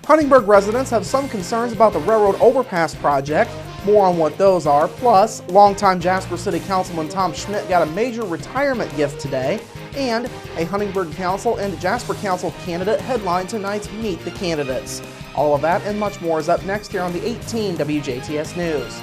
Huntingburg residents have some concerns about the railroad overpass project. More on what those are. Plus, longtime Jasper City Councilman Tom Schmidt got a major retirement gift today. And a Huntingburg Council and Jasper Council candidate headline tonight's Meet the Candidates. All of that and much more is up next here on the 18 WJTS News.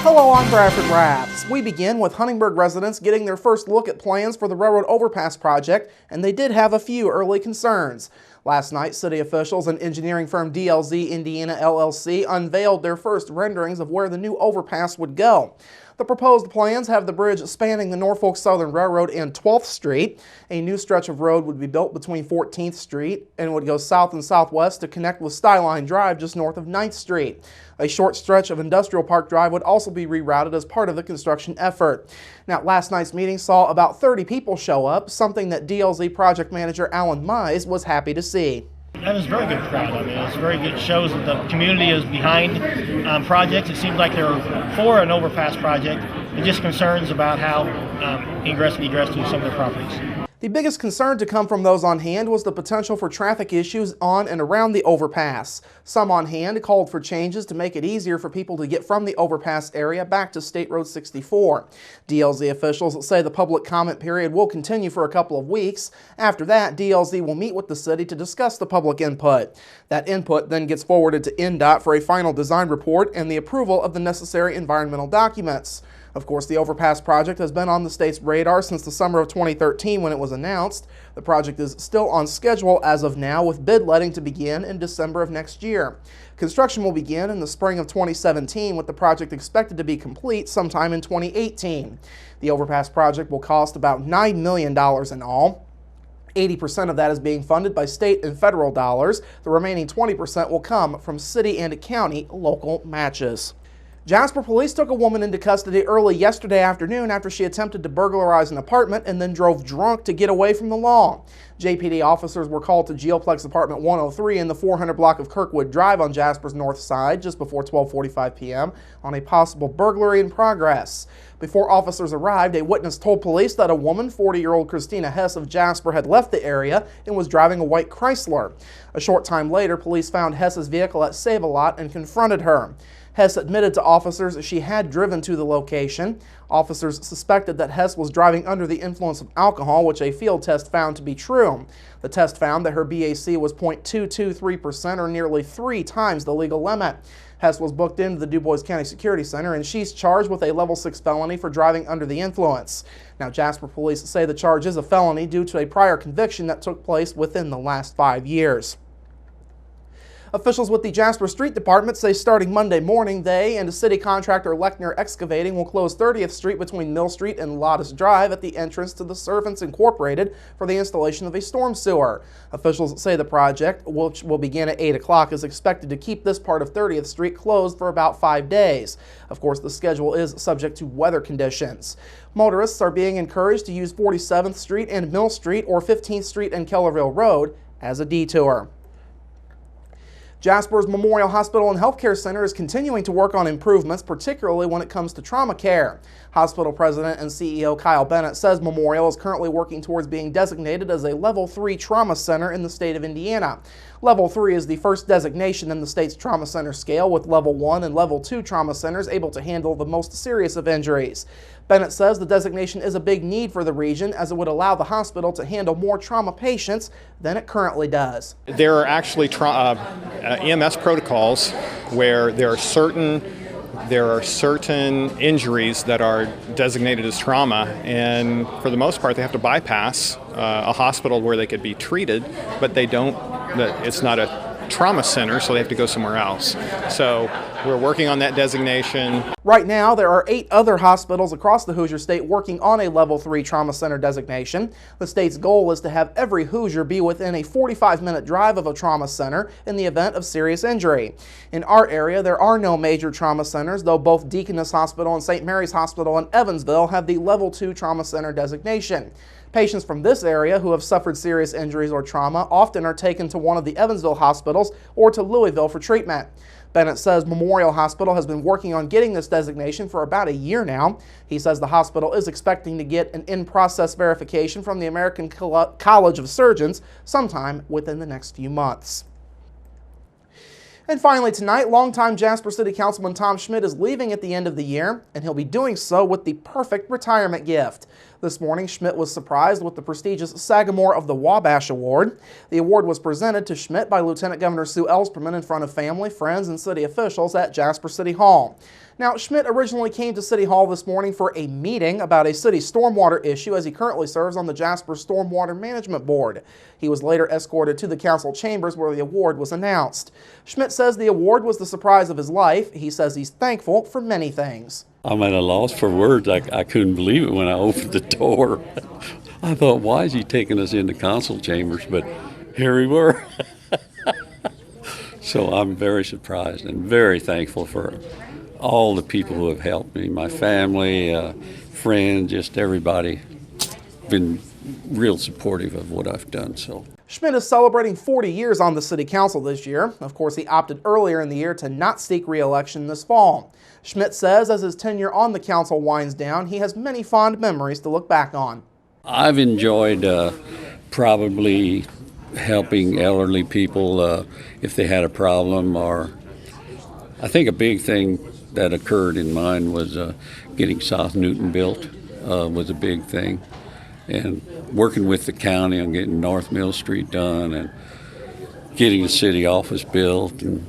Hello, I'm Bradford Raths. We begin with Huntingburg residents getting their first look at plans for the railroad overpass project, and they did have a few early concerns. Last night, city officials and engineering firm DLZ Indiana LLC unveiled their first renderings of where the new overpass would go. The proposed plans have the bridge spanning the Norfolk Southern Railroad and 12th Street. A new stretch of road would be built between 14th Street and would go south and southwest to connect with Skyline Drive just north of 9th Street. A short stretch of Industrial Park Drive would also be rerouted as part of the construction effort. Now, last night's meeting saw about 30 people show up, something that DLZ project manager Alan Mize was happy to see. That was a very good crowd. I mean, it's very good. It shows that the community is behind projects. It seems like they're for an overpass project. It just concerns about how ingress and egress to some of their properties. The biggest concern to come from those on hand was the potential for traffic issues on and around the overpass. Some on hand called for changes to make it easier for people to get from the overpass area back to State Road 64. DLZ officials say the public comment period will continue for a couple of weeks. After that, DLZ will meet with the city to discuss the public input. That input then gets forwarded to NDOT for a final design report and the approval of the necessary environmental documents. Of course, the overpass project has been on the state's radar since the summer of 2013 when it was announced. The project is still on schedule as of now, with bid letting to begin in December of next year. Construction will begin in the spring of 2017, with the project expected to be complete sometime in 2018. The overpass project will cost about $9 million in all. 80% of that is being funded by state and federal dollars. The remaining 20% will come from city and county local matches. Jasper police took a woman into custody early yesterday afternoon after she attempted to burglarize an apartment and then drove drunk to get away from the law. JPD officers were called to Geoplex Apartment 103 in the 400 block of Kirkwood Drive on Jasper's north side just before 12:45 p.m. on a possible burglary in progress. Before officers arrived, a witness told police that a woman, 40-year-old Christina Hess of Jasper, had left the area and was driving a white Chrysler. A short time later, police found Hess's vehicle at Save-A-Lot and confronted her. Hess admitted to officers she had driven to the location. Officers suspected that Hess was driving under the influence of alcohol, which a field test found to be true. The test found that her BAC was 0.223%, or nearly 3 times the legal limit. Hess was booked into the DuBois County Security Center, and she's charged with a level 6 felony for driving under the influence. Now, Jasper police say the charge is a felony due to a prior conviction that took place within the last 5 years. Officials with the Jasper Street Department say starting Monday morning, they and city contractor Lechner Excavating will close 30th Street between Mill Street and Lottis Drive at the entrance to the Servants Incorporated for the installation of a storm sewer. Officials say the project, which will begin at 8 o'clock, is expected to keep this part of 30th Street closed for about 5 days. Of course, the schedule is subject to weather conditions. Motorists are being encouraged to use 47th Street and Mill Street or 15th Street and Kellerville Road as a detour. Jasper's Memorial Hospital and Healthcare Center is continuing to work on improvements, particularly when it comes to trauma care. Hospital President and CEO Kyle Bennett says Memorial is currently working towards being designated as a Level 3 trauma center in the state of Indiana. Level 3 is the first designation in the state's trauma center scale, with Level 1 and Level 2 trauma centers able to handle the most serious of injuries. Bennett says the designation is a big need for the region, as it would allow the hospital to handle more trauma patients than it currently does. There are actually EMS protocols where there are certain injuries that are designated as trauma, and for the most part they have to bypass a hospital where they could be treated, but they don't. It's not a trauma center, so they have to go somewhere else. So We're working on that designation. Right now, there are 8 other hospitals across the Hoosier State working on a Level 3 trauma center designation. The state's goal is to have every Hoosier be within a 45-minute drive of a trauma center in the event of serious injury. In our area, there are no major trauma centers, though both Deaconess Hospital and St. Mary's Hospital in Evansville have the Level 2 trauma center designation. Patients from this area who have suffered serious injuries or trauma often are taken to one of the Evansville hospitals or to Louisville for treatment. Bennett says Memorial Hospital has been working on getting this designation for about a year now. He says the hospital is expecting to get an in-process verification from the American College of Surgeons sometime within the next few months. And finally tonight, longtime Jasper City Councilman Tom Schmidt is leaving at the end of the year, and he'll be doing so with the perfect retirement gift. This morning, Schmidt was surprised with the prestigious Sagamore of the Wabash Award. The award was presented to Schmidt by Lieutenant Governor Sue Ellspermann in front of family, friends, and city officials at Jasper City Hall. Now, Schmidt originally came to City Hall this morning for a meeting about a city stormwater issue, as he currently serves on the Jasper Stormwater Management Board. He was later escorted to the council chambers where the award was announced. Schmidt says the award was the surprise of his life. He says he's thankful for many things. I'm at a loss for words. I couldn't believe it when I opened the door. I thought, why is he taking us into council chambers? But here we were. So I'm very surprised and very thankful for all the people who have helped me, my family, friends, just everybody. Been real supportive of what I've done. So Schmidt is celebrating 40 years on the city council this year. Of course, he opted earlier in the year to not seek re-election this fall. Schmidt says as his tenure on the council winds down, he has many fond memories to look back on. I've enjoyed probably helping elderly people if they had a problem, or I think a big thing that occurred in mine was getting South Newton built was a big thing, and working with the county on getting North Mill Street done and getting the city office built and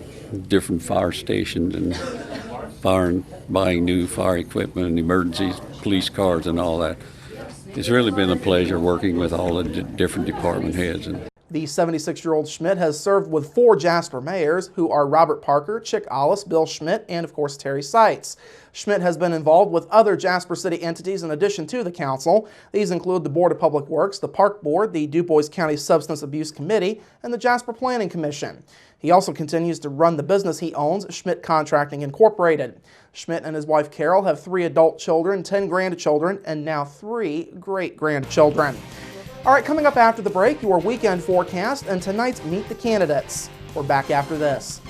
different fire stations and buying new fire equipment and emergency police cars and all that. It's really been a pleasure working with all the different department heads. The 76-year-old Schmidt has served with 4 Jasper mayors, who are Robert Parker, Chick Ollis, Bill Schmidt, and of course Terry Seitz. Schmidt has been involved with other Jasper City entities in addition to the council. These include the Board of Public Works, the Park Board, the DuBois County Substance Abuse Committee, and the Jasper Planning Commission. He also continues to run the business he owns, Schmidt Contracting Incorporated. Schmidt and his wife Carol have 3 adult children, 10 grandchildren, and now 3 great-grandchildren. All right, coming up after the break, your weekend forecast and tonight's Meet the Candidates. We're back after this.